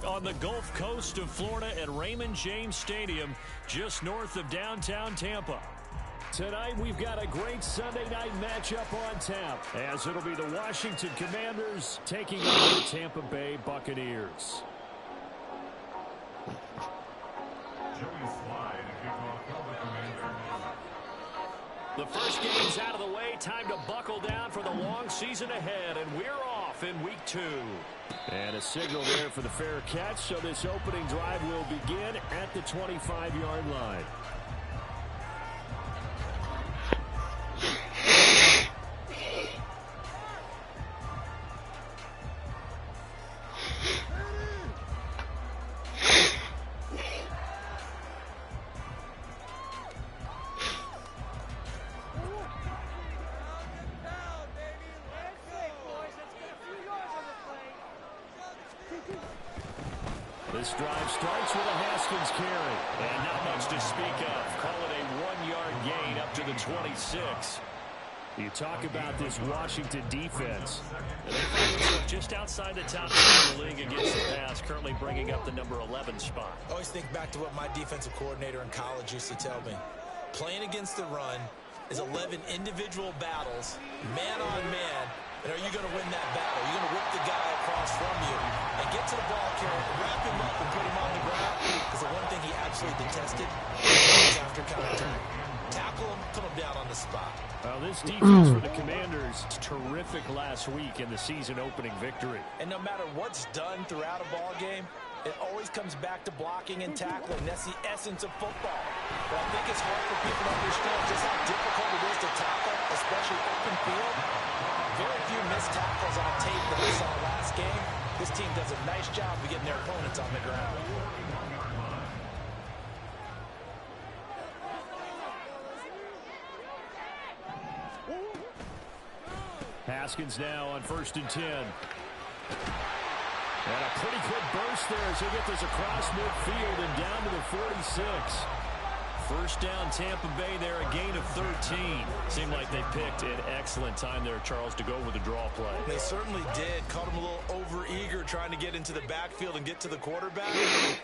On the Gulf Coast of Florida at Raymond James Stadium, just north of downtown Tampa. Tonight, we've got a great Sunday night matchup on tap, as it'll be the Washington Commanders taking on the Tampa Bay Buccaneers. The first game's out of the way. Time to buckle down for the long season ahead, and we're off in week 2. And a signal there for the fair catch, so this opening drive will begin at the 25-yard line. This drive starts with a Haskins carry. And not much to speak of. Call it a 1-yard gain up to the 26. You talk about this Washington defense. Just outside the top 10 of the league against the pass, currently bringing up the number 11 spot. I always think back to what my defensive coordinator in college used to tell me. Playing against the run is 11 individual battles, man on man. And are you going to win that battle? Are you going to whip the guy across from you and get to the ball carrier, wrap him up and put him on the ground? Because the one thing he absolutely detested was after counterattack. Tackle him, put him down on the spot. Well, this defense for the Commanders, terrific last week in the season-opening victory. And no matter what's done throughout a ball game, it always comes back to blocking and tackling. That's the essence of football. But I think it's hard for people to understand just how difficult it is to tackle, especially open field. Very few missed tackles on tape that we saw last game. This team does a nice job of getting their opponents on the ground. Haskins now on 1st and 10. And a pretty good burst there as he gets this across midfield and down to the 46. First down, Tampa Bay there, a gain of 13. Seemed like they picked an excellent time there, Charles, to go with the draw play. They certainly did. Caught him a little over-eager trying to get into the backfield and get to the quarterback.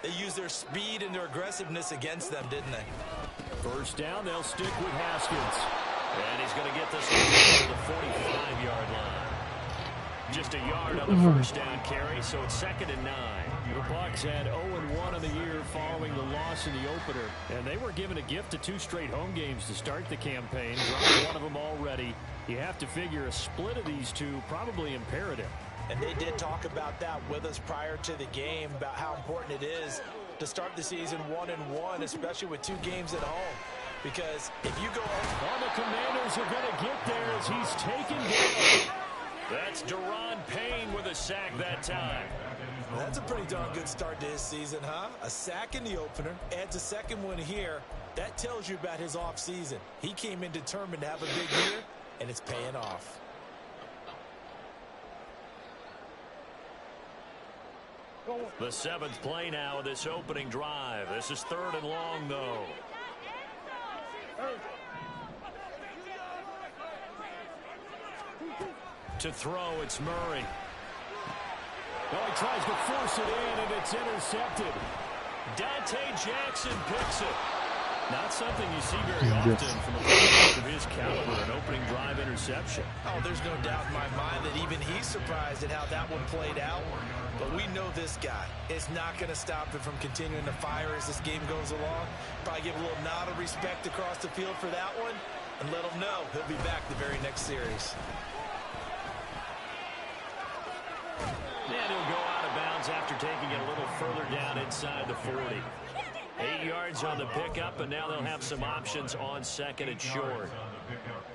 They used their speed and their aggressiveness against them, didn't they? First down, they'll stick with Haskins. And he's going to get this one to the 45-yard line. Just a yard on the first down carry, so it's 2nd and 9. The Bucs had 0-1 on the year following the loss in the opener, and they were given a gift of 2 straight home games to start the campaign. Dropped one of them already. You have to figure a split of these two probably imperative. And they did talk about that with us prior to the game, about how important it is to start the season 1-1, especially with 2 games at home. Because if you go on, the Commanders are going to get there as he's taken down. That's Daron Payne with a sack that time. Well, that's a pretty darn good start to his season, huh? A sack in the opener, adds a second one here. That tells you about his offseason. He came in determined to have a big year, and it's paying off. The 7th play now of this opening drive. This is 3rd and long, though. To throw, it's Murray. Oh, he tries to force it in, and it's intercepted. Dante Jackson picks it. Not something you see very often from a quarterback of his caliber, an opening drive interception. Oh, there's no doubt in my mind that even he's surprised at how that one played out. But we know this guy is not going to stop him from continuing to fire as this game goes along. Probably give a little nod of respect across the field for that one, and let him know he'll be back the very next series. And he'll go out of bounds after taking it a little further down inside the 40. 8 yards on the pickup, and now they'll have some options on 2nd and short.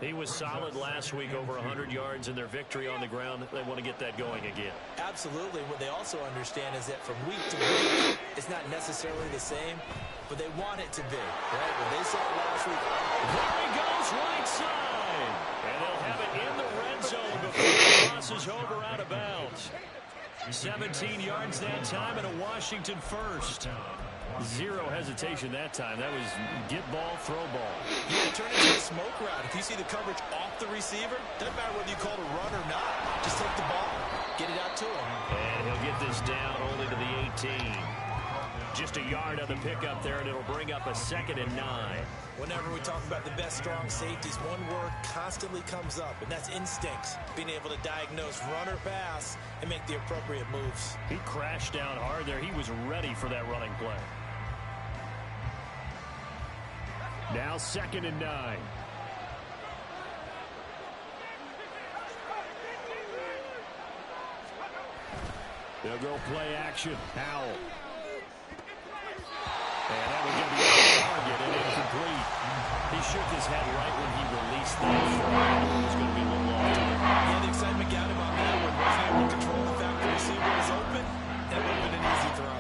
He was solid last week, over 100 yards in their victory on the ground. They want to get that going again. Absolutely. What they also understand is that from week to week, it's not necessarily the same, but they want it to be. Right? When they saw it last week, there he goes, right side. And they'll have it in the red zone before it crosses over out of bounds. 17 yards that time, and a Washington first. Zero hesitation that time. That was get ball, throw ball. Yeah, turn it into a smoke route. If you see the coverage off the receiver, doesn't matter whether you call it a run or not. Just take the ball, get it out to him. And he'll get this first down only to the 18. Just a yard on the pickup there, and it'll bring up a 2nd and 9. Whenever we talk about the best strong safeties, one word constantly comes up, and that's instincts. Being able to diagnose run or pass and make the appropriate moves. He crashed down hard there. He was ready for that running play. Now 2nd and 9. They'll go play action. Howell. And that was going to be on target and incomplete. He shook his head right when he released that throw. It was going to be a little off target. Yeah, the excitement got him on that one. Wasn't able to control the fact the receiver was open. That would have been an easy throw.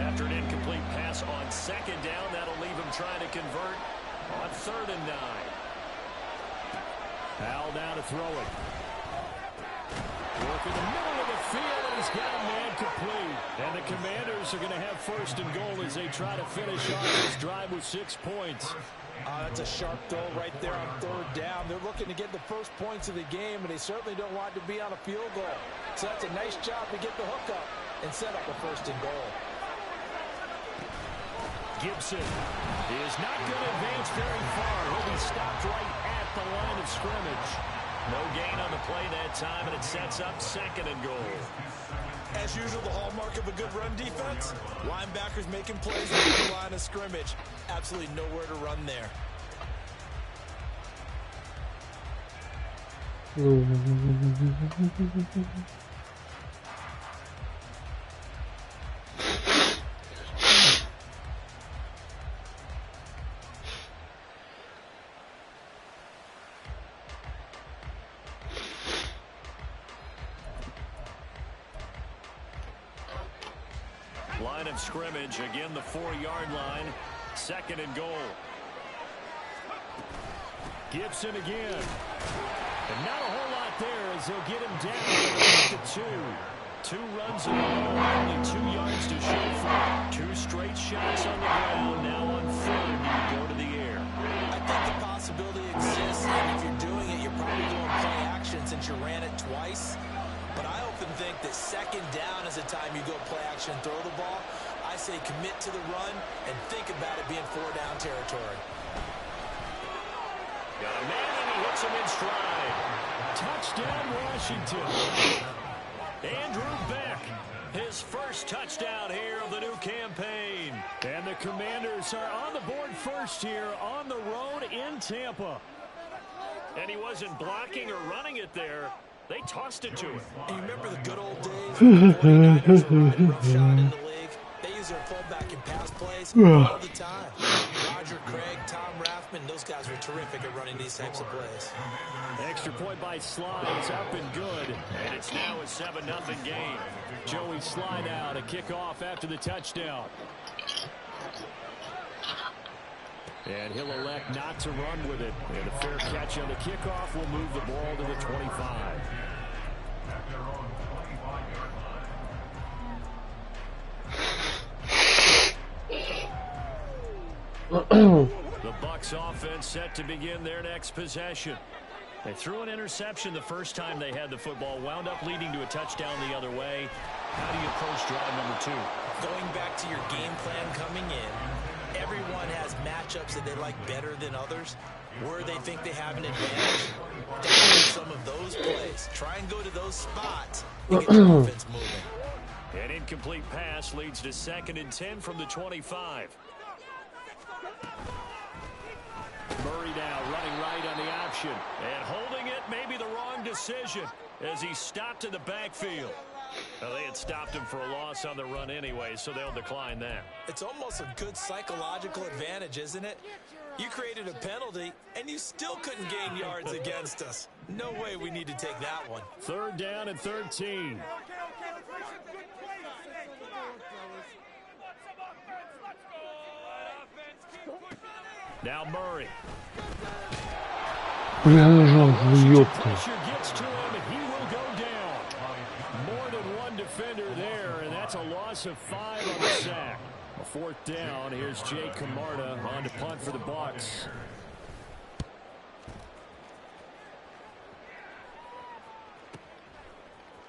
After an incomplete pass on 2nd down, that'll leave him trying to convert on 3rd and 9. Howell down to throw it. Work in the middle of the field, and he's got a man complete. And the Commanders are going to have 1st and goal as they try to finish off this drive with 6 points. That's a sharp throw right there on 3rd down. They're looking to get the first points of the game, and they certainly don't want to be on a field goal. So that's a nice job to get the hook up and set up a 1st and goal. Gibson is not going to advance very far. He'll be stopped right at the line of scrimmage. No gain on the play that time, and it sets up 2nd and goal. As usual, the hallmark of a good run defense, linebackers making plays at the line of scrimmage. Absolutely nowhere to run there. Line of scrimmage, again the 4-yard line, 2nd and goal. Gibson again. And not a whole lot there as they'll get him down to 2. 2 runs in a row, only 2 yards to show for. 2 straight shots on the ground. Now on 3rd, you go to the air. I think the possibility exists, and if you're doing it, you're probably doing play action since you ran it twice. But I often think that 2nd down is the time you go play action, throw the ball. I say commit to the run and think about it being 4-down territory. Got a man and he hits him in stride. Touchdown, Washington. Andrew Beck, his first touchdown here of the new campaign. And the Commanders are on the board first here on the road in Tampa. And he wasn't blocking or running it there. They tossed it to him. And you remember the good old days when the 49ers were running roughshod in the league? They use their fullback in pass plays all the time. Roger Craig, Tom Rathman, those guys were terrific at running these types of plays. Extra point by Slide is up and good. And it's now a 7-0 game. Joey Slide out to kick off after the touchdown. And he'll elect not to run with it. And a fair catch on the kickoff will move the ball to the 25. The Bucs offense set to begin their next possession. They threw an interception the first time they had the football, wound up leading to a touchdown the other way. How do you approach drive number 2? Going back to your game plan coming in, everyone has matchups that they like better than others, where they think they have an advantage. Download some of those plays. Try and go to those spots and get your offense moving. An incomplete pass leads to 2nd and 10 from the 25. Murray now running right on the option. And holding it may be the wrong decision as he stopped in the backfield. Well, they had stopped him for a loss on the run anyway, so they'll decline that. It's almost a good psychological advantage, isn't it? You created a penalty, and you still couldn't gain yards against us. No way we need to take that one. 3rd down and 13. Now Murray. Pressure gets to him, and he will go down. More than one defender there, and that's a loss of 5 on the sack. A 4th down. Here's Jay Camarda on to punt for the Bucs.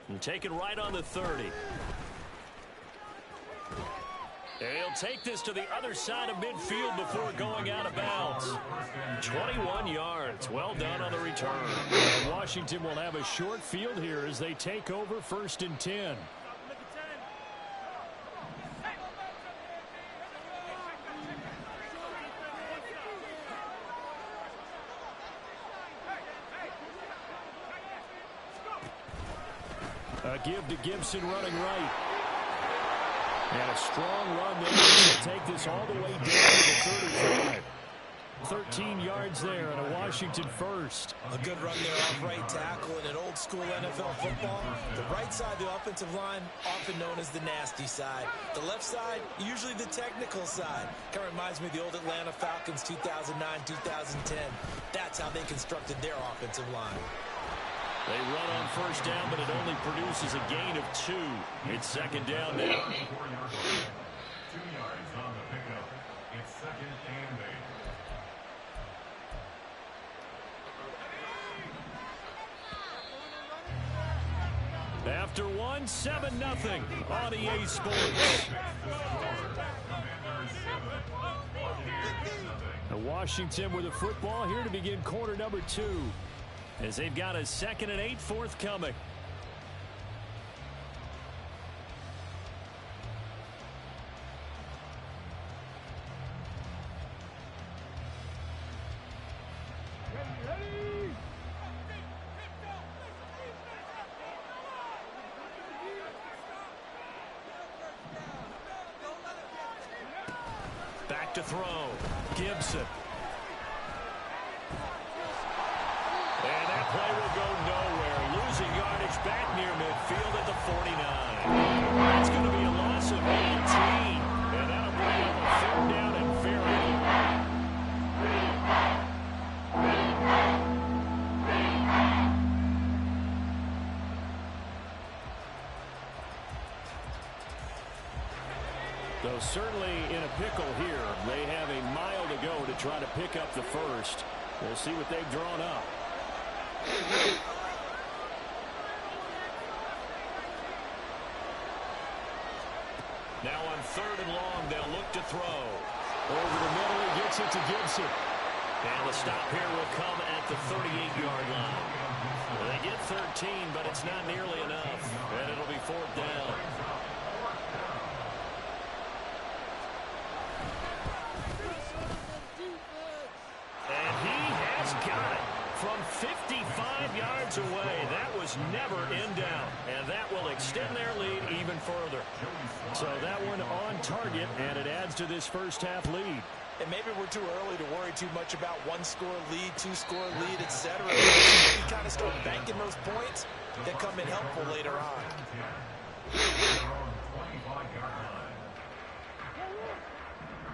And taken right on the 30. And he'll take this to the other side of midfield before going out of bounds. 21 yards. Well done on the return. Washington will have a short field here as they take over 1st and 10. A give to Gibson running right. And a strong run there. He'll take this all the way down to the 35. 13 yards there and a Washington first. A good run there off right tackle in an old school NFL football. The right side of the offensive line, often known as the nasty side. The left side, usually the technical side. Kind of reminds me of the old Atlanta Falcons 2009-2010. That's how they constructed their offensive line. They run on first down, but it only produces a gain of 2. It's 2nd down now. 2 yards on the pickup. It's 2nd and 8. After 1, 7-0 on EA Sports. Washington with the football here to begin quarter number 2. As they've got a 2nd and 8 forthcoming. Back to throw. Gibson. And that play will go nowhere. Losing yardage back near midfield at the 49. That's going to be a loss of 18. And that'll bring up a 3rd down and very. Though certainly in a pickle here. They have a mile to go to try to pick up the first. We'll see what they've drawn up. Now on 3rd and long, they'll look to throw. Over the middle, he gets it to Gibson. And the stop here will come at the 38-yard line. Well, they get 13, but it's not nearly enough. And it'll be 4th down. And he has got it. From 55 yards away, that was never in doubt. And that will extend their lead even further. So that one on target, and it adds to this first half lead. And maybe we're too early to worry too much about 1-score lead, 2-score lead, etc. You kind of start banking those points that come in helpful later on.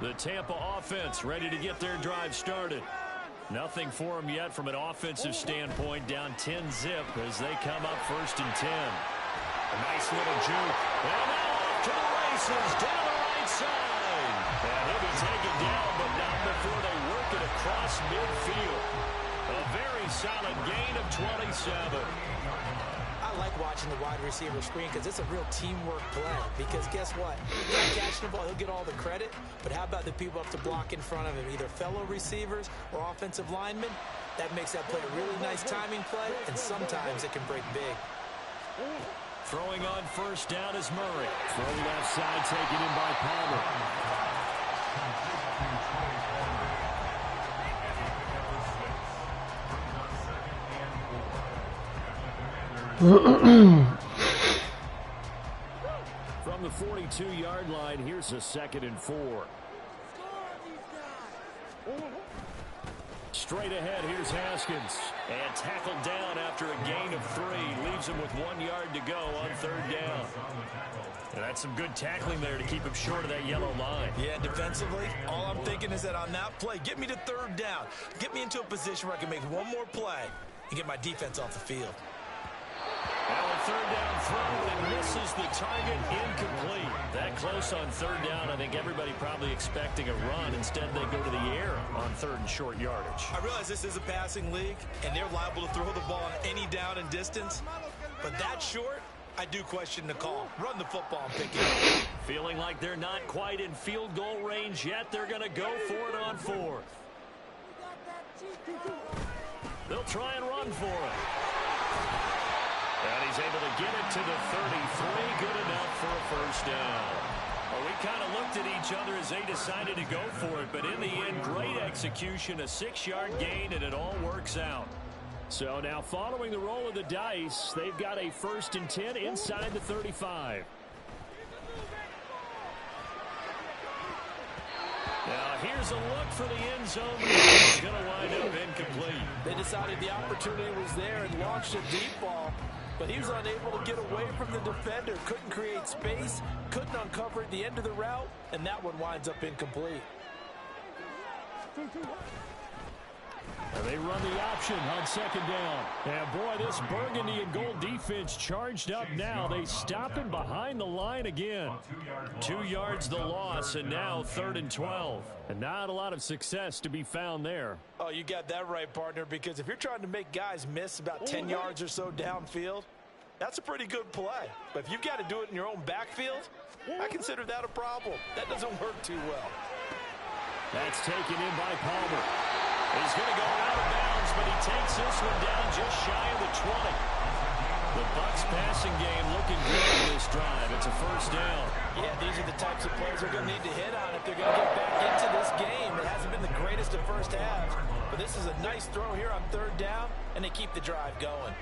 The Tampa offense ready to get their drive started. Nothing for them yet from an offensive standpoint. Down 10-zip as they come up 1st and 10. A nice little juke. And now off to the races down the right side. And he'll be taken down, but not before they work it across midfield. A very solid gain of 27. I like watching the wide receiver screen because it's a real teamwork play. Because guess what? He's not catching the ball, he'll get all the credit. But how about the people up to block in front of him? Either fellow receivers or offensive linemen. That makes that play a really nice timing play, and sometimes it can break big. Throwing on first down is Murray. Throw left side taken in by Palmer. From the 42-yard line, here's a 2nd and 4. Straight ahead, here's Haskins. And tackled down after a gain of 3. Leaves him with 1 yard to go on 3rd down. And that's some good tackling there to keep him short of that yellow line. Yeah, defensively, all I'm thinking is that on that play, get me to 3rd down. Get me into a position where I can make one more play and get my defense off the field. Now a 3rd down throw and misses the target, incomplete. That close on 3rd down, I think everybody probably expecting a run. Instead, they go to the air on 3rd and short yardage. I realize this is a passing league, and they're liable to throw the ball on any down and distance. But that short, I do question the call. Run the football and pick it up. Feeling like they're not quite in field goal range yet. They're going to go for it on fourth. They'll try and run for it. And he's able to get it to the 33. Good enough for a first down. Well, we kind of looked at each other as they decided to go for it. But in the end, great execution, a 6-yard gain, and it all works out. So now following the roll of the dice, they've got a 1st and 10 inside the 35. Now here's a look for the end zone. It's going to wind up incomplete. They decided the opportunity was there and launched a deep ball, but he was unable to get away from the defender. Couldn't create space, couldn't uncover at the end of the route, and that one winds up incomplete. And they run the option on 2nd down. And boy, this burgundy and gold defense charged up now. They stop him behind the line again. 2 yards the loss, and now 3rd and 12. And not a lot of success to be found there. Oh, you got that right, partner, because if you're trying to make guys miss about 10 yards or so downfield, that's a pretty good play. But if you've got to do it in your own backfield, I consider that a problem. That doesn't work too well. That's taken in by Palmer. He's going to go out of bounds, but he takes this one down just shy of the 20. The Bucs passing game looking good on this drive. It's a first down. Yeah, these are the types of plays they're going to need to hit on if they're going to get back into this game. It hasn't been the greatest of first halves, but this is a nice throw here on 3rd down, and they keep the drive going.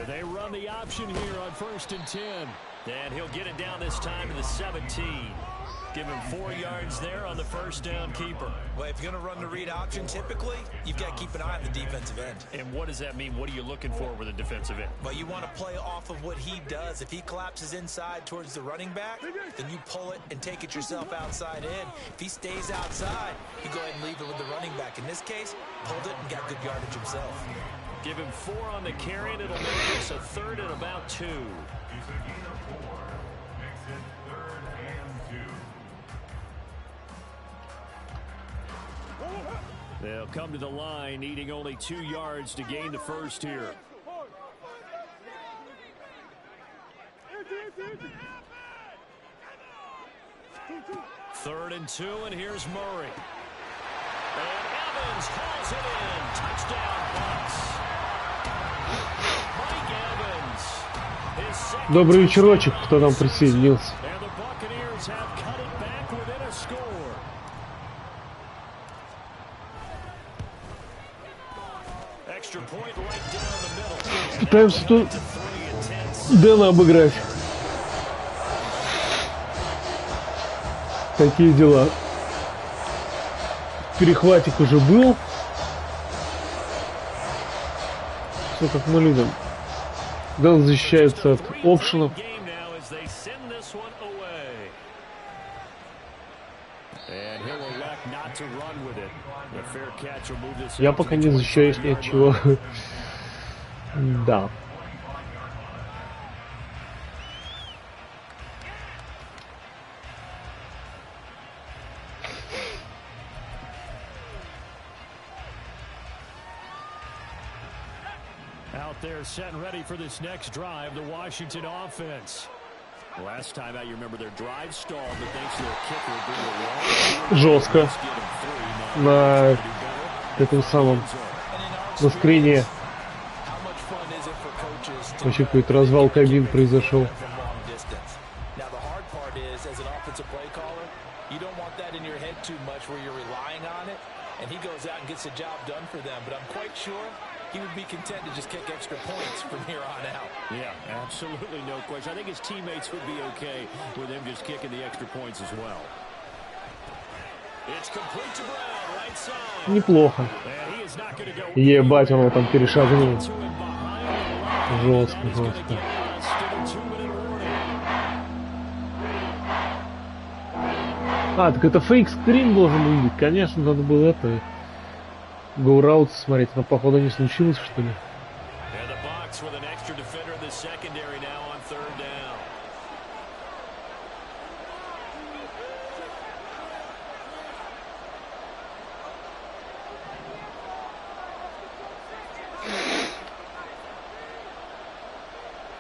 They run the option here on 1st and 10. And he'll get it down this time to the 17. Give him 4 yards there on the first down keeper. Well, if you're going to run the read option, typically, you've got to keep an eye on the defensive end. And what does that mean? What are you looking for with a defensive end? Well, you want to play off of what he does. If he collapses inside towards the running back, then you pull it and take it yourself outside in. If he stays outside, you go ahead and leave it with the running back. In this case, pulled it and got good yardage himself. Give him 4 on the carry, and it'll make this a 3rd and about 2. They'll come to the line, needing only 2 yards to gain the first here. Third and 2, and here's Murray. And Evans hauls it in. Touchdown, Bucs. Mike Evans. His second Добрый вечерочек, кто там присоединился. And the Buccaneers have cut it back within a score. Extra point right down the middle. Пытаемся тут Дэна обыграть. Такие дела. Перехватик уже был. Все как мы любим. Дэн защищается от опшенов. Я пока не защищаюсь ни от чего. Да. Out there set and ready for this next drive, the Washington offense. Last time out, you remember their drive stalled, but thanks to their kicker, Жестко. На этом самом на скрине. Вообще какой-то развал кабин произошел. And he goes out and gets the job done for them. But I'm quite sure he would be content to just kick extra points from here on out. Yeah, absolutely no question. I think his teammates would be okay with him just kicking the extra points as well. It's complete to Brown, right side. Неплохо. Ебать, он его там перешагнул. Жестко, жестко. А, так это фейк-скрин должен быть. Конечно, надо было это... Гоу-раут смотреть. Но, походу, не случилось, что ли?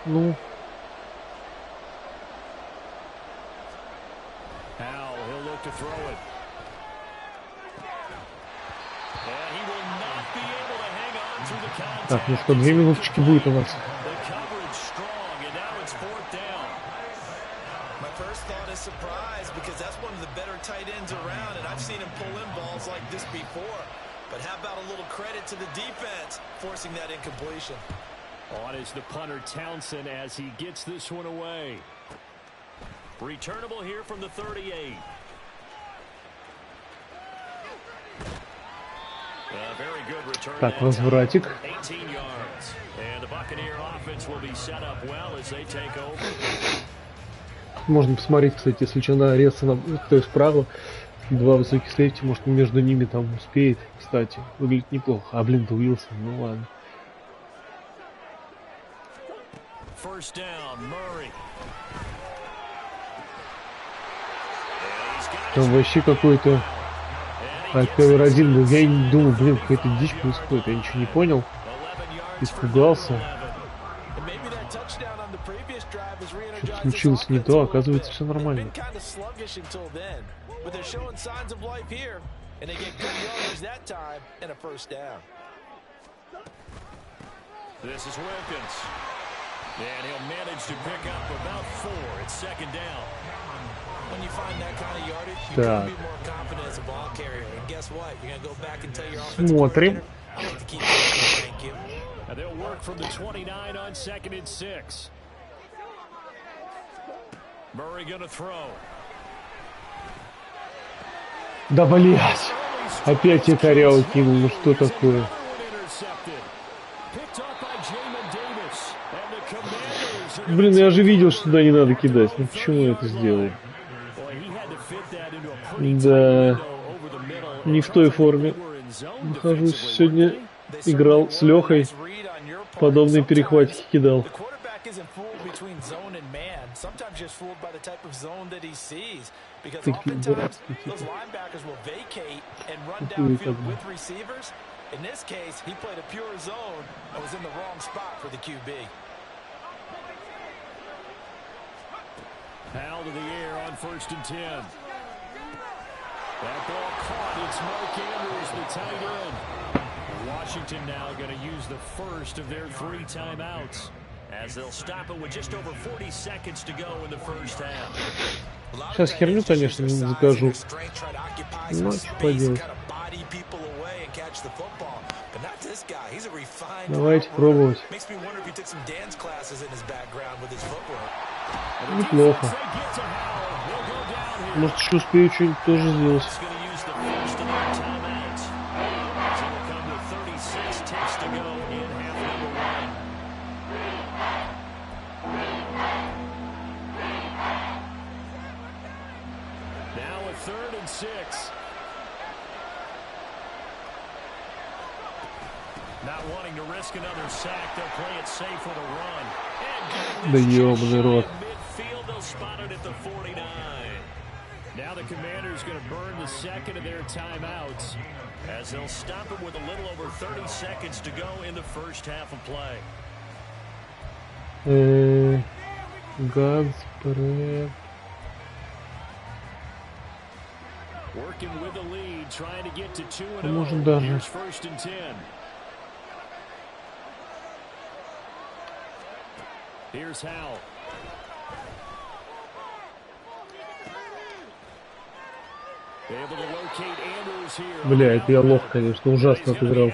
Ну, Howell, he'll look to throw it. And he will not be able to hang on through the contact. так, ну что, 2 минуточки будет у нас. The coverage strong, and now it's 4th down. My first thought is surprise because that's one of the better tight ends around, and I've seen him pull in balls like this before. But how about a little credit to the defense forcing that incompletion? On is the punter Townsend as he gets this one away. Returnable here from the 38. A very good return. Так, возвратик. 18 yards. And the Buccaneer offense will be set up well as they take over. Можно посмотреть, кстати, если что, на Ресона, то есть справа. 2 высоких сейфти, может, между ними там успеет, кстати. Выглядит неплохо. А, блин, ты Уилсон, ну ладно. First down, Murray. Там вообще какой-то АК-1 был. Я не думал, блин, какая-то дичь происходит. Я ничего не понял. Испугался. Что-то случилось не то, оказывается, все нормально. This is Wilkins. And he'll manage to pick up about 4. It's 2nd down. When you find that kind of yardage, you're going to be more confident as a ball carrier. And guess what? You're going to go back and tell your offensive coordinator, I like to keep going. Thank you. And they'll work from the 29 on 2nd and 6. Murray going to throw. Да, блядь! Опять я коряво кинул, ну что такое? Блин, я же видел, что туда не надо кидать. Ну почему я это сделал? Да, не в той форме нахожусь. Сегодня играл с Лехой, подобные перехватики кидал. Такие дурацкие типа. In this case, he played a pure zone and was in the wrong spot for the QB. Howell to the air on 1st and 10. That ball caught. It's Mark Andrews, the tight end. Washington now going to use the first of their 3 timeouts as they'll stop it with just over 40 seconds to go in the first half. Сейчас херню, конечно, закажу. Ну, что поделать. Давайте пробовать. Неплохо. Может, еще успею что-нибудь тоже сделать. Now a 3rd and 6. Not wanting to risk another sack, they'll play it safe with a run. Да ёбаный рот. Midfield, they'll spot it at the 49. Now the Commanders going to burn the 2nd of their timeouts as they'll stop it with a little over 30 seconds to go in the first half of play. Working with the lead, trying to get to 2-0. Here's 1st and 10. Here's Howell. Able to locate Andrews here. Бля, это я лох, конечно, ужасно отыграл.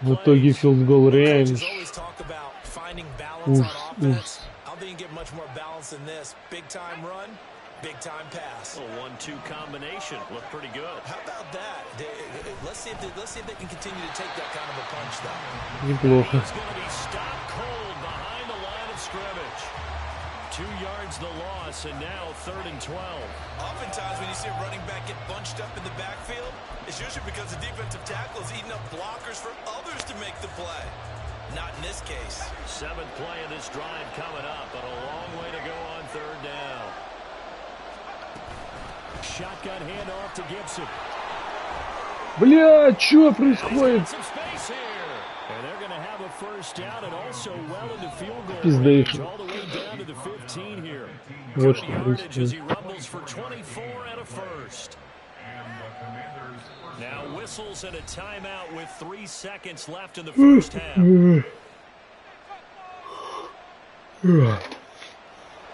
В итоге филдгол рейндж. Ужас. Big time pass. A 1-2 combination looked pretty good. How about that? Let's see if they can continue to take that kind of a punch, though. Неплохо. He's going to be stopped cold behind the line of scrimmage. 2 yards the loss, and now 3rd and 12. Oftentimes when you see a running back get bunched up in the backfield, it's usually because the defensive tackle is eating up blockers for others to make the play. Not in this case. 7th play of this drive coming up, but a long way to go on 3rd down. Shotgun handoff to Gibson. Бля, чё происходит? Пиздаешь. Вот что происходит. Now whistles and a timeout with 3 seconds left in the first half.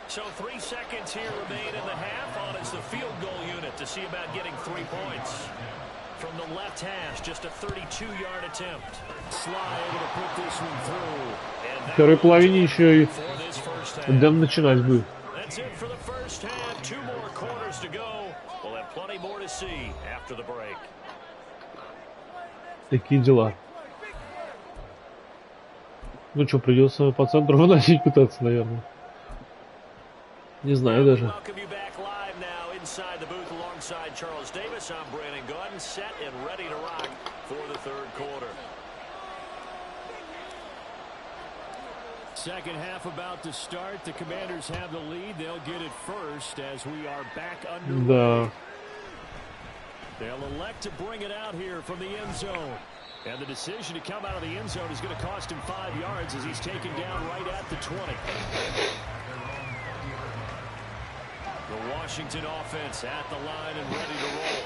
So 3 seconds here remain in the half on as the field goal unit to see about getting 3 points. From the left hash, just a 32-yard attempt. Sly able to put this one through. В второй половине еще и дам начинать будет. That's it for the first half. 2 more quarters to go. We'll have plenty more to see after the break. Такие дела. Ну что, придется по центру выносить пытаться, наверное. Не знаю даже. Second half about to start. The Commanders have the lead. They'll get it first as we are back underway. Да. They'll elect to bring it out here from the end zone. And the decision to come out of the end zone is going to cost him 5 yards as he's taken down right at the 20. The Washington offense at the line and ready to roll.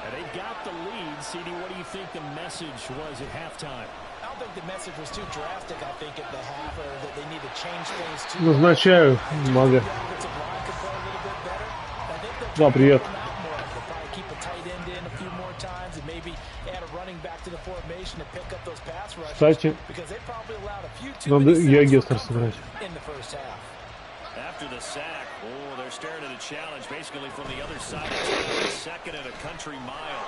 And they've got the lead. CD, what do you think the message was at halftime? I don't think the message was too drastic, I think, at the half, or that they need to change things too. Назначаю мага. Да, привет. Кстати, надо Ягестер сыграть. After the sack, oh, they're staring at a challenge basically from the other side of town. Second and a country mile.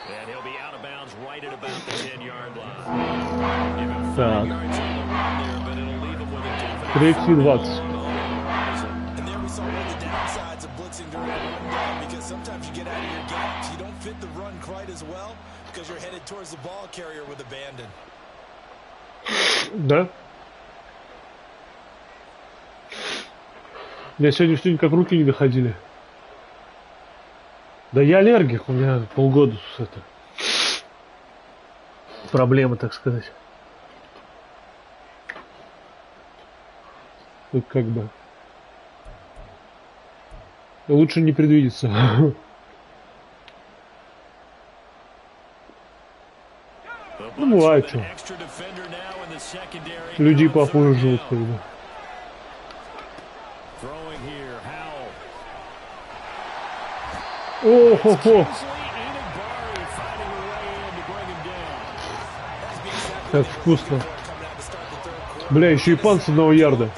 And he'll be out of bounds right at about the 10-yard line. Give him 5 yards on the run there, but it'll leave him with a definite 3-20. And there we saw one of the downsides of blitzing during the run down, because sometimes you get out of your gaps. You don't fit the run quite as well because you're headed towards the ball carrier with abandon. Да. У меня сегодня что-нибудь как руки не доходили. Да я аллергик, у меня полгода это проблема, так сказать. Тут как бы лучше не предвидеться. Ну, бывает что. Люди похуже живут, как бы. О-хо-хо! Как вкусно. Бля, еще и пан с 1 ярда.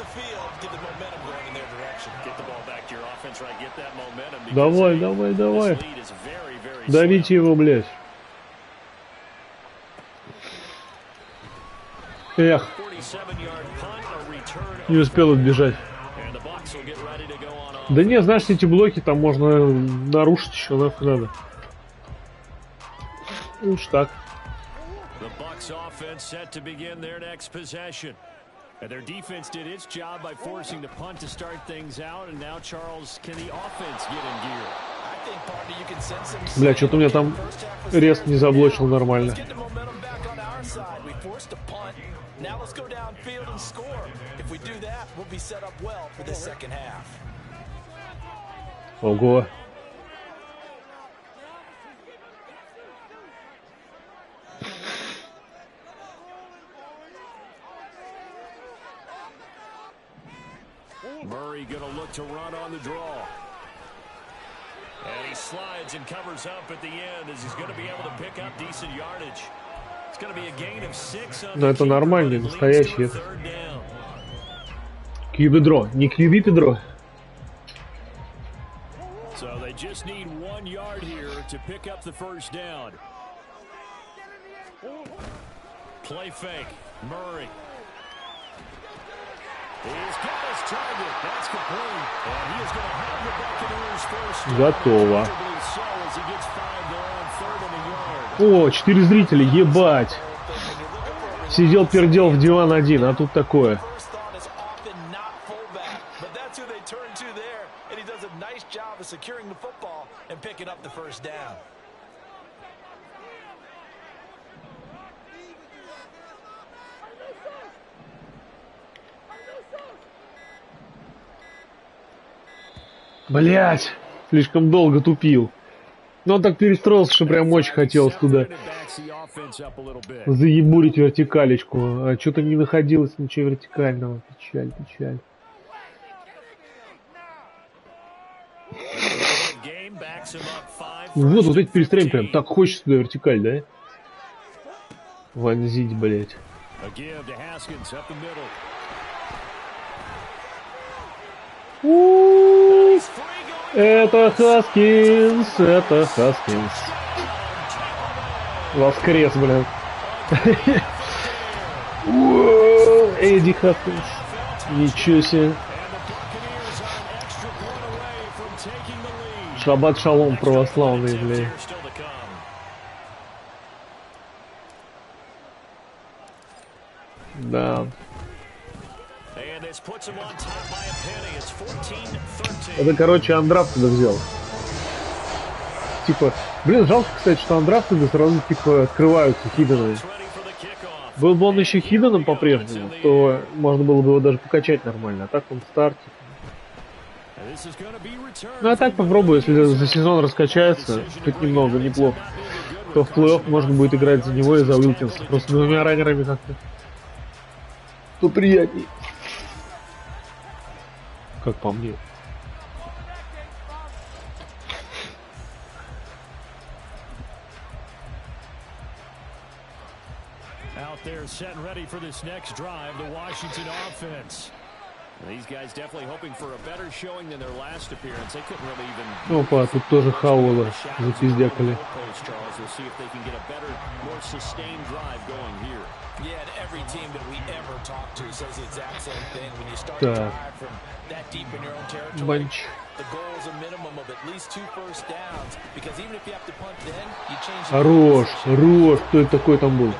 Давай, давай, давай. Давите его, блядь. Эх. Не успел отбежать. Да не, знаешь, эти блоки там можно нарушить еще, нахуй надо. Лучше так. And their defense did its job by forcing the punt to start things out, and now Charles, can the offense get in gear? Бля, что-то у меня там рест не заблочил нормально. Now let's go downfield and score. If we do that, we'll be set up well for the second half. Ого. Murray going to look to run on the draw. And he slides and covers up at the end as he's going to be able to pick up decent yardage. It's going to be a gain of 6 on Но это нормально, настоящий. Кьюбедро, не кьюбипедро. So they just need 1 yard here to pick up the first down. Play fake. Murray. He's got his target. That's complete. And he is going to have the Buccaneers first. Готово. О, 4 зрителя, ебать. Сидел, пердел в диван один, а тут такое. But that's who they turn to there, and he does a nice job of securing the football and picking up the first down. Блять, слишком долго тупил. Но он так перестроился, что прям очень хотелось туда заебурить вертикалечку. А что-то не находилось ничего вертикального. Печаль, печаль. Вот эти перестроения прям так хочется туда вертикаль, да? Вонзить, блять. Это Хаскинс, это Хаскинс. Воскрес, блин. Эдди Хаскинс. Ничего себе. Шаббат шалом православный, блин. Да. Это, короче, андрафтеда взял. Типа, блин, жалко, кстати, что андрафтеды сразу, типа, открываются хидены. Был бы он еще хиденом по-прежнему, то можно было бы его даже покачать нормально. А так он в старте. Ну, а так попробую, если за сезон раскачается, хоть немного, неплохо, то в плей-офф можно будет играть за него и за Уилкинса. Просто двумя раннерами как-то поприятней. Как по мне. Out there set and ready for this next drive, the Washington offense. These guys definitely hoping for a better showing than their last appearance. They couldn't really even. Опа, тут тоже Хауэлла запиздякали. We'll see if they can get a better, more sustained drive going here. Yeah, and every team that we ever talk to says the exact same thing. When you start to drive from that deep in your own territory, the goal is a minimum of at least 2 first downs. Because even if you have to punt then, you change. Хорош, хорош, кто это такой там был?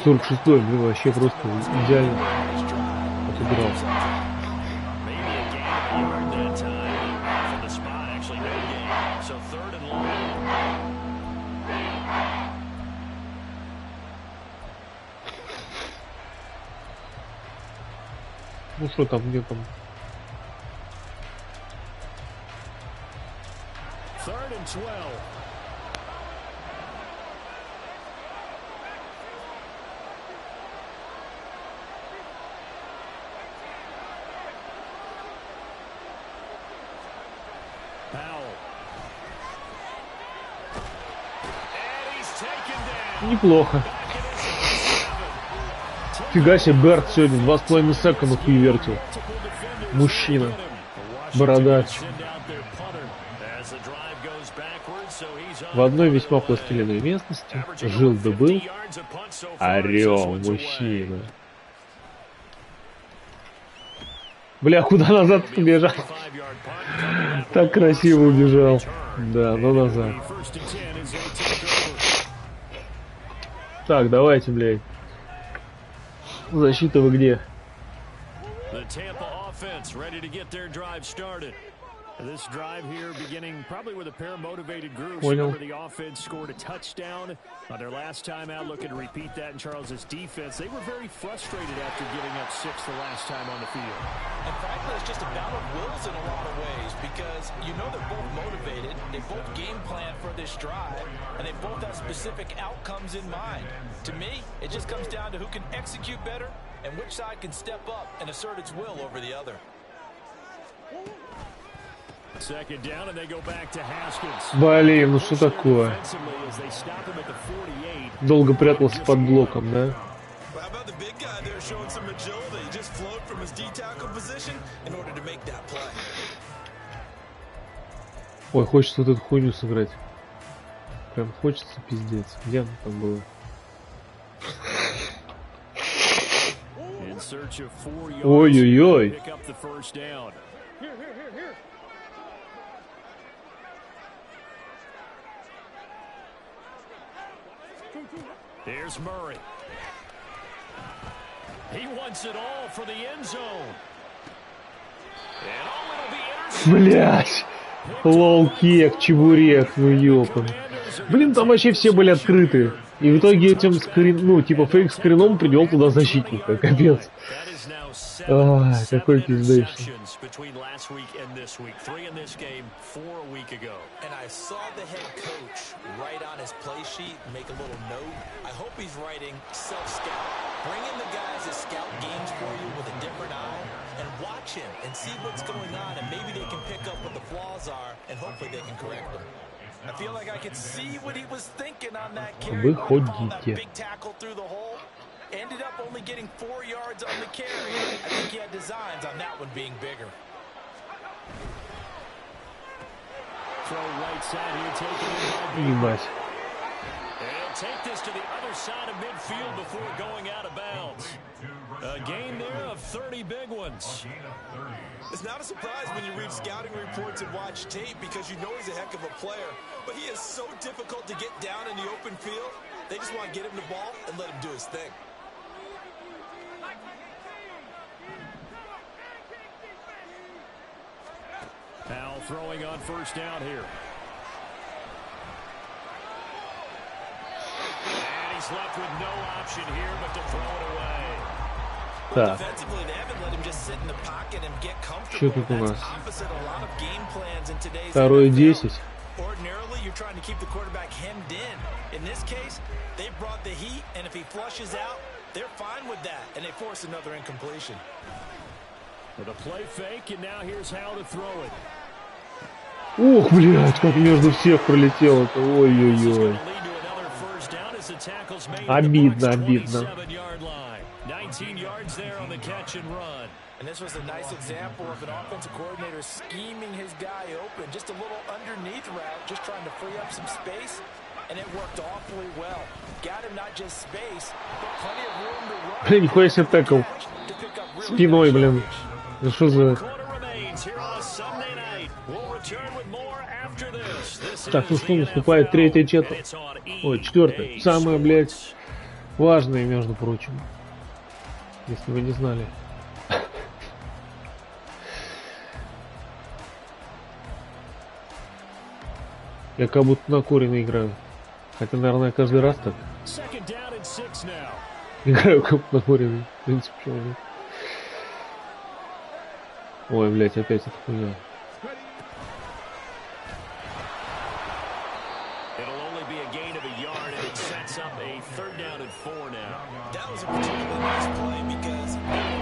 46-й, блин, вообще просто идеально отыграл. Ну что там, где там? Неплохо. Фига себе, Берт сегодня 2,5 секунда хуевертил. Мужчина. Бородач. В одной весьма пластилиновой местности жил да был орел мужчина. Бля, куда назад побежал? Так красиво убежал. Да, но назад. Так, давайте, блядь. Защита вы где? This drive here beginning probably with a pair of motivated groups. Понял. Remember, the offense scored a touchdown on their last time out. Looking to repeat that in Charles's defense. They were very frustrated after giving up 6 the last time on the field. And frankly, it's just a battle of wills in a lot of ways because you know they're both motivated. They both game plan for this drive, and they both have specific outcomes in mind. To me, it just comes down to who can execute better and which side can step up and assert its will over the other. Second down, and they go back to Haskins. Блин, ну что такое? Долго прятался под блоком, да? Ой, хочется вот эту хуйню сыграть. Прям хочется, пиздец. Где она там была? Ой-ой-ой. Here's Murray. He wants it all for the end zone. And all it'll be intercepted. Блять, Лоу-кек, чебурек, ну ёпан. Блин, там вообще все были открыты. И в итоге этим ну, типа фейк-скрином привел туда защитника. Капец. Ай, какой пиздейший. And I saw the head coach write on his play sheet, make a little note. I hope he's writing self-scout. Bring in the guys that scout games for you with a different eye and watch him and see what's going on, and maybe they can pick up what the flaws are and hopefully they can correct them. I feel like I could see what he was thinking on that carry. That big tackle through the hole. Ended up only getting 4 yards on the carry. I think he had designs on that one being bigger. Throw right side here, taking it. Ебать. He'll take this to the other side of midfield before going out of bounds. A gain there of 30 big ones. It's not a surprise when you read scouting reports and watch tape because you know he's a heck of a player. But he is so difficult to get down in the open field. They just want to get him the ball and let him do his thing. Powell throwing on first down here. And he's left with no option here but to throw it away. Так. Defensively, they haven't let him just sit in the pocket and get comfortable. Что тут у нас? Opposite a lot of game plans in today's Второй NFL. 10. Ordinarily, you're trying to keep the quarterback hemmed in. In this case, they brought the heat, and if he flushes out, they're fine with that, and they force another incompletion. With a play fake, and now here's how to throw it. Ух, блядь, как между всех пролетело-то. Ой-ой-ой. Обидно, обидно. 19 yards there on the catch and run. And this was a nice example of an offensive coordinator scheming his guy open, just a little underneath route, just trying to free up some space, and it worked awfully well. Got him not just space, but plenty of room to run. Блин, нихуя себе тэкл. Спиной, блин. Ну что за... Так, ну что, наступает третья четверть. Ой, четвертая. Самая, блядь, важная, между прочим. Если вы не знали. Я как будто на куриной играю. Хотя, наверное, каждый раз так. Играю как на куриной. В принципе, почему нет. Ой, блядь, опять эта хуйня.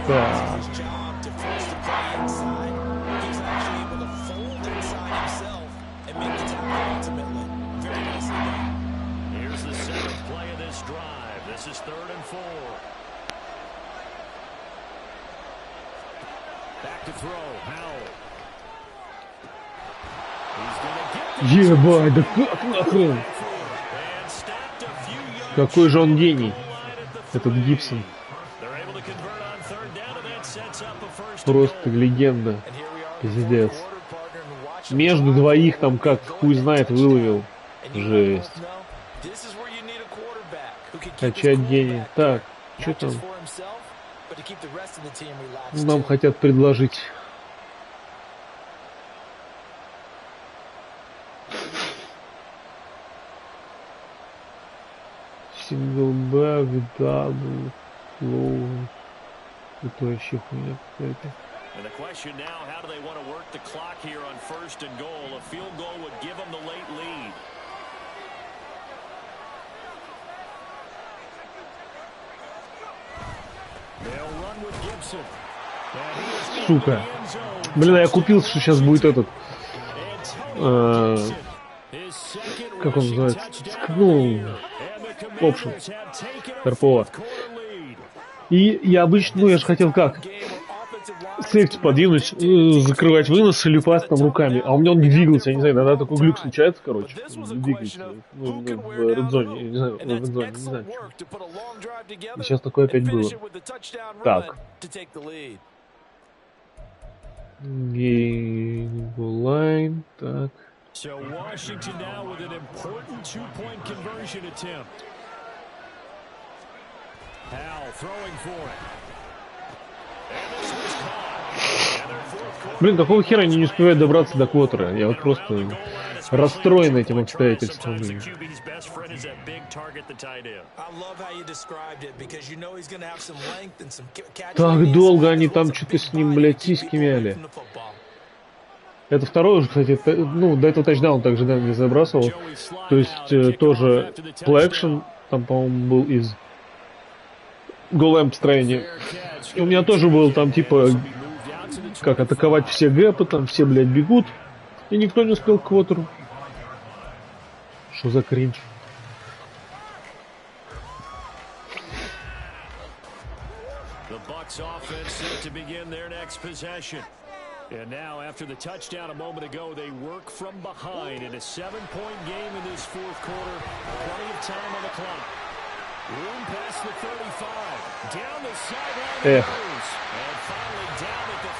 Да. Here's the seventh play of this drive. This is 3rd and 4. Back to throw. Howell. Ебать, да как нахрен? Какой же он гений, этот Гибсон. Просто легенда. Пиздец. Между двоих там как хуй знает выловил. Жесть. Качать гений. Так, что там? Нам хотят предложить. Сингл бэк, дабл, флоу. Это вообще хуйня какая-то. And the question now, how do they want to work the clock here on 1st and goal? A field goal would give them the late lead. They'll run with Gibson. Сука. Блин, я купил, что сейчас будет этот... как он называется? Ну, опшн. РПО. И я обычно, ну я же хотел как? Сейфти подвинуть, закрывать вынос или пасть там руками. А у меня он не двигался, я не знаю, иногда такой глюк случается, короче. Двигается. Ну, в редзоне, я не знаю, в редзоне, не знаю. И сейчас такое опять было. Так. Геймлайн, так. So Washington now with an important 2-point conversion attempt. Powell throwing for it. And this was caught. And their 4th Блин, какого хера они не успевают добраться до квотера? Я вот просто расстроен этим обстоятельством. Так долго они там что-то с ним, блядь, сиськи мяли. Это второй уже, кстати, ну, до этого тачдаун также, да, не забрасывал. То есть, тоже плей-экшен, там, по-моему, был из голэм построения. И у меня тоже был там, типа, как атаковать все гэпы, там все, блядь, бегут. И никто не успел к квотеру. Что за кринж? And now, after the touchdown a moment ago, they work from behind in a 7-point game in this fourth quarter. Plenty of time on the clock. Room past the 35. Down the sideline. And finally down at the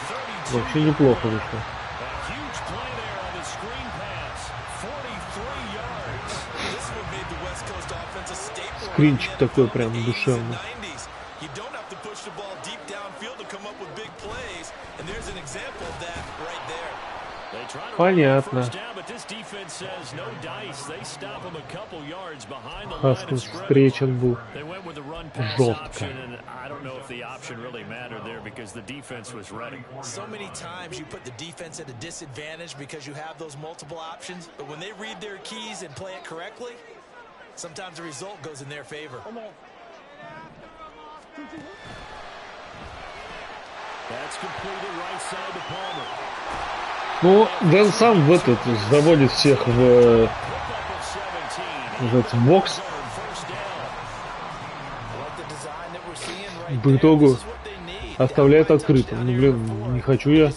32. Вообще неплохо вышло. A huge play there on the screen pass. 43 yards. This one made the West Coast offense a staple. Скринчик такой прям душевный. You don't have to push the ball deep downfield to come up with big plays. And there's an example of that right there. Понятно. Хаскинс встречен был жестко. So many times you put the defense at a disadvantage because you have those multiple options, but when they read their keys and play it correctly, sometimes the result goes in their favor. That's completed right side to Palmer. Ну, Дэн сам в этот заводит всех в этот бокс. По итогу оставляет открытым. Ну, блин, не хочу я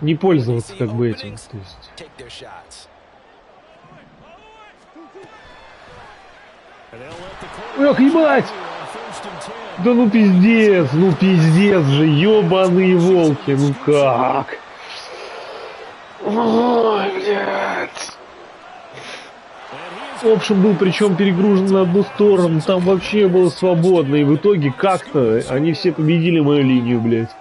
не пользоваться как бы этим. То есть. Эх, ебать! Да ну пиздец же, ёбаные волки, ну как? Ой, блядь. Опшен был причем перегружен на одну сторону, там вообще было свободно, и в итоге как-то они все победили мою линию, блядь.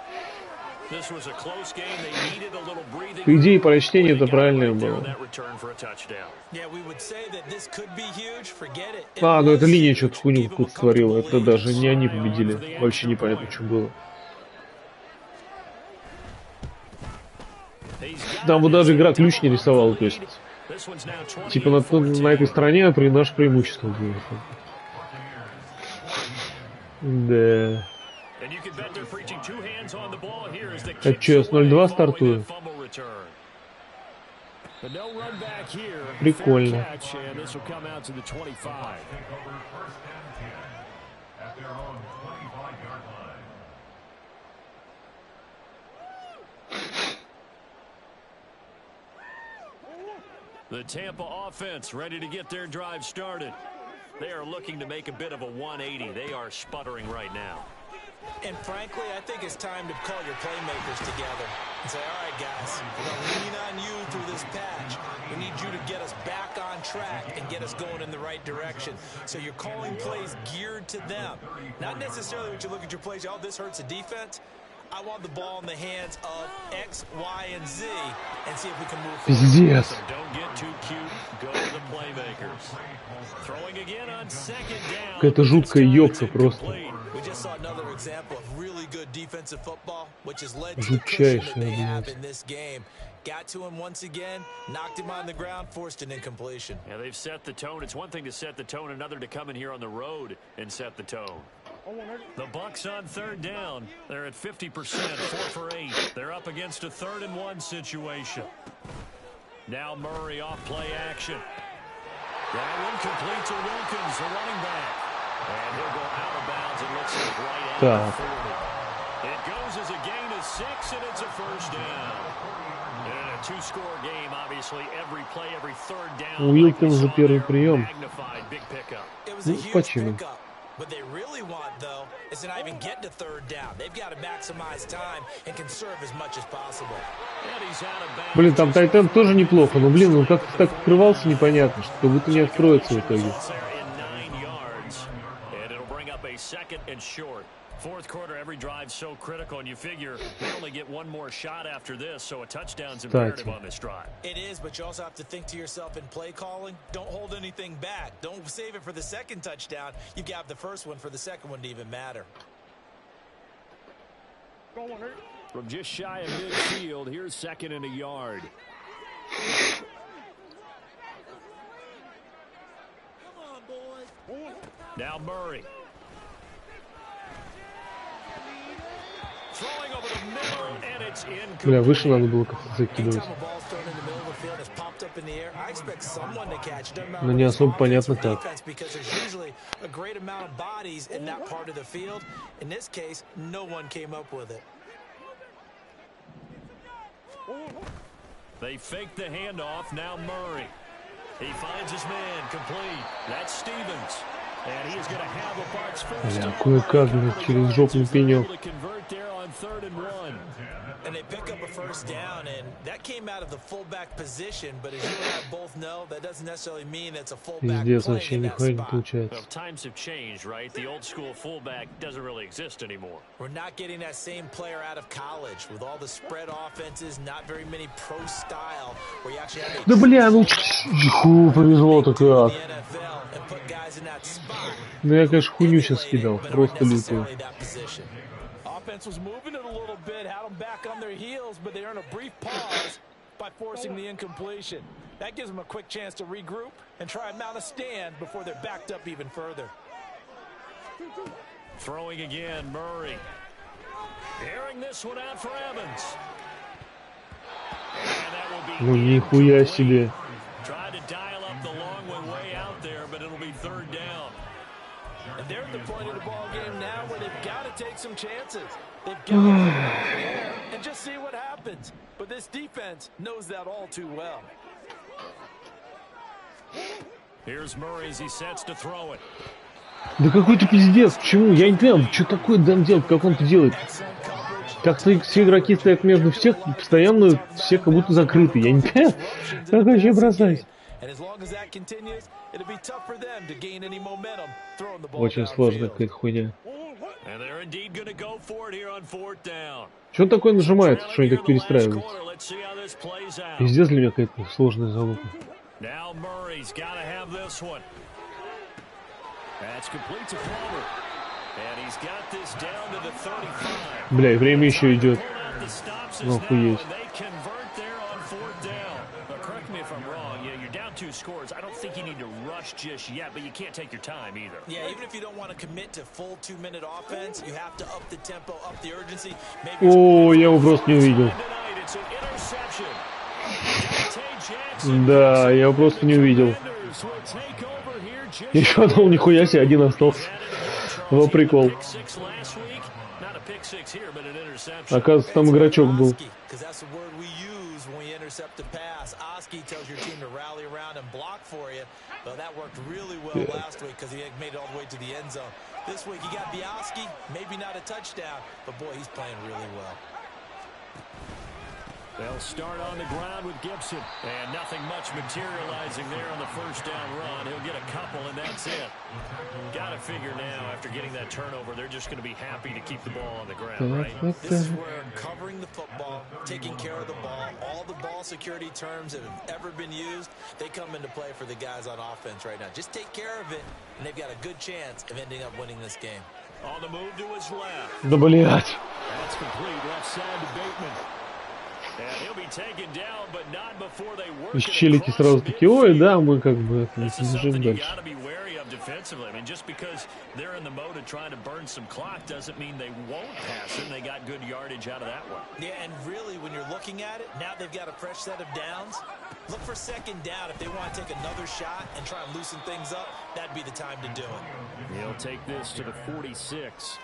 По идее, прочтение это правильное было. А, ну эта линия что-то хуйню какую-то творила, это даже не они победили, вообще непонятно, что было. Там вот даже игра ключ не рисовала, то есть, типа на этой стороне наше преимущество было. Да. Это что, с 0-2 стартую? Прикольно. The Tampa offense ready to get their drive started. They are looking to make a bit of a 180. They are sputtering right now. And frankly, I think it's time to call your playmakers together and say, all right, guys, we're going to lean on you through this patch. We need you to get us back on track and get us going in the right direction. So you're calling plays geared to them. Not necessarily when you look at your plays, oh, this hurts the defense. I want the ball in the hands of X, Y, and Z and see if we can move forward. Пиздец. So don't get too cute. Go to the playmakers. Throwing again on second down. Какая-то жуткая ёбка просто. We just saw another example of really good defensive football, which has led to the cushion that they have in this game. Got to him once again, knocked him on the ground, forced an incompletion. Yeah, they've set the tone. It's one thing to set the tone, another to come in here on the road and set the tone. The Bucs on third down. They're at 50%, 4 for 8. They're up against a 3rd-and-1 situation. Now Murray off play action. That one complete to Wilkins, the running back. And he'll go out of bounds. It looks like right at the 40. It goes as a gain of 6, and it's a first down. And in a 2-score game, obviously, every play, every 3rd down. Уилкинс за первый прием. Ну, почему? What they really want, though, is to not even get to 3rd down. They've got to maximize time and conserve as much as possible. Блин, там Тайтен тоже неплохо, но, блин, он как-то так открывался непонятно, что как будто не откроется в итоге. Fourth quarter, every drive so critical, and you figure they only get one more shot after this, so a touchdown's imperative on this drive. It is, but you also have to think to yourself in play calling, don't hold anything back. Don't save it for the second touchdown. You've got the first one for the second one to even matter. From just shy of midfield, here's 2nd and a yard. Now Murray. Бля, выше надо было как-то закидывать. Но не особо понятно как. They fake the handoff. Now Murray. He finds his man complete. That's Stevens. And he is going to have a Bucks first. Бля, кое-как, через жопный пенек. And they pick up a first down, and that came out of the fullback position, but as you and I both know, that doesn't necessarily mean it's a fullback playing in that spot. Well, times have changed, right? The old school fullback doesn't really exist anymore. We're not getting that same player out of college with all the spread offenses, not very many pro style where you actually have Да бля, ну повезло-то как. Ну я, конечно, хуйню сейчас скидал, просто лютую. Offense was moving it a little bit, had them back on their heels, but they earn a brief pause by forcing the incompletion. That gives them a quick chance to regroup and try and mount a stand before they're backed up even further. Throwing again, Murray. Airing this one out for Evans. And that will be ну нихуя себе. Tried to dial up the long one way out there, but it'll be 3rd down. And they're at the point of the ball game now where they've got to take some chances. They've got to get in the air and just see what happens. But this defense knows that all too well. Here's Murray as he sets to throw it. Да какой-то пиздец, почему? Я не понимаю, что такое Дан делает, как он это делает. Как-то все игроки стоят между всех, постоянно все как будто закрыты. Я не понимаю, как вообще бросать. Очень сложная какая-то хуйня. Что такое нажимает, что они так перестраиваются? Пиздец для меня какая-то сложная залупа. Бля, и время еще идет. Ну, охуеть. Two scores. I don't think you need to rush just yet, but you can't take your time either. Yeah, even if you don't want to commit to full 2-minute offense, you have to up the tempo, up the urgency. О, я его просто не увидел. Да, я его просто не увидел. Я подумал, нихуя себе, один остался. Во прикол. Оказывается, там игрочок был. Intercept the pass. Oski tells your team to rally around and block for you. Well, that worked really well last week because he made it all the way to the end zone. This week, you got Oski, maybe not a touchdown, but boy, he's playing really well. They'll start on the ground with Gibson. And nothing much materializing there on the first down run. He'll get a couple, and that's it. Got to figure now, after getting that turnover, they're just going to be happy to keep the ball on the ground, right? This is where covering the football, taking care of the ball, all the ball security terms that have ever been used, they come into play for the guys on offense right now. Just take care of it, and they've got a good chance of ending up winning this game. On the move to his left. Да, блядь. That's complete. Left side to Bateman. Из челики сразу такие, ой, да, мы как бы бежим дальше. defensively. I mean, just because they're in the mode of trying to burn some clock doesn't mean they won't pass it. They got good yardage out of that one. Yeah, and really, when you're looking at it, now they've got a fresh set of downs. Look for second down. If they want to take another shot and try and loosen things up, that'd be the time to do it. He'll take this to the 46.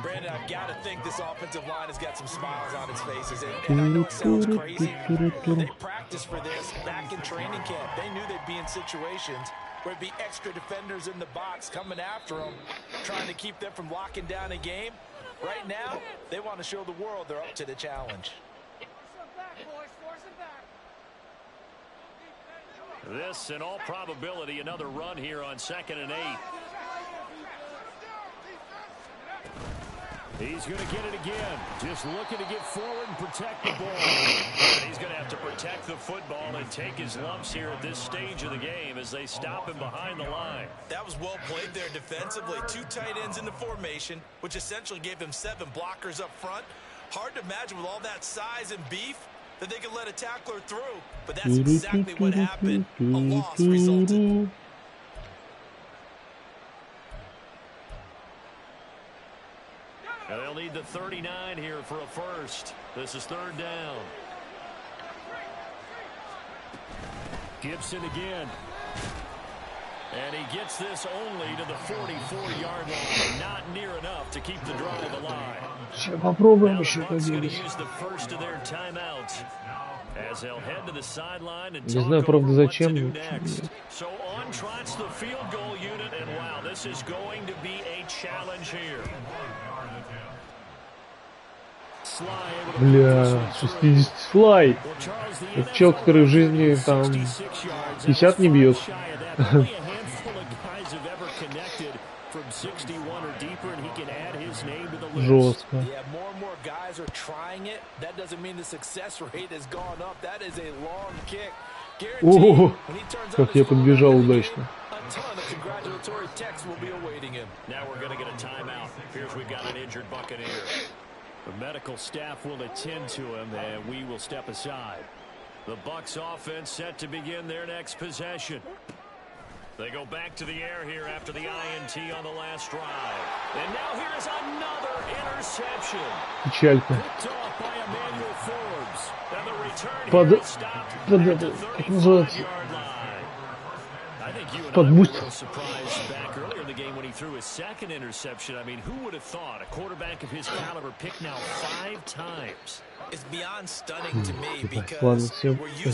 Brandon, I've got to think this offensive line has got some smiles on its faces. And I know it sounds crazy. They practiced for this back in training camp. They knew they'd be in situations where there'd be extra defenders in the box coming after them, trying to keep them from locking down a game. Right now, they want to show the world they're up to the challenge. This, in all probability, another run here on 2nd and 8. He's going to get it again. Just looking to get forward and protect the ball. He's going to have to protect the football and take his lumps here at this stage of the game as they stop him behind the line. That was well played there defensively. 2 tight ends in the formation, which essentially gave him 7 blockers up front. Hard to imagine with all that size and beef that they could let a tackler through. But that's exactly what happened. A loss resulted. And they'll need the 39 here for a first. This is 3rd down. Gibson again. And he gets this only to the 44-yard line. Not near enough to keep the drive alive. Сейчас попробуем Now еще the Bucs going to как-нибудь. use the first of their timeouts as they'll head to the sideline and Не talk знаю, правда, over what to зачем. do next. So on trots the field goal unit, and wow, this is going to be a challenge here. Бля, 60 флай. Это чел, который в жизни там 50 не бьет. Жестко. О, как я подбежал удачно. The medical staff will attend to him, and we will step aside. The Bucs offense set to begin their next possession. They go back to the air here after the INT on the last drive. And now here's another interception. Печалька. Picked off by Emmanuel Forbes. And the return here is stopped at the 35-yard line. I think you and I were a little surprised back earlier in the game when he threw his 2nd interception. I mean, who would have thought a quarterback of his caliber picked now 5 times? It's beyond stunning to me Ладно, because всем we're used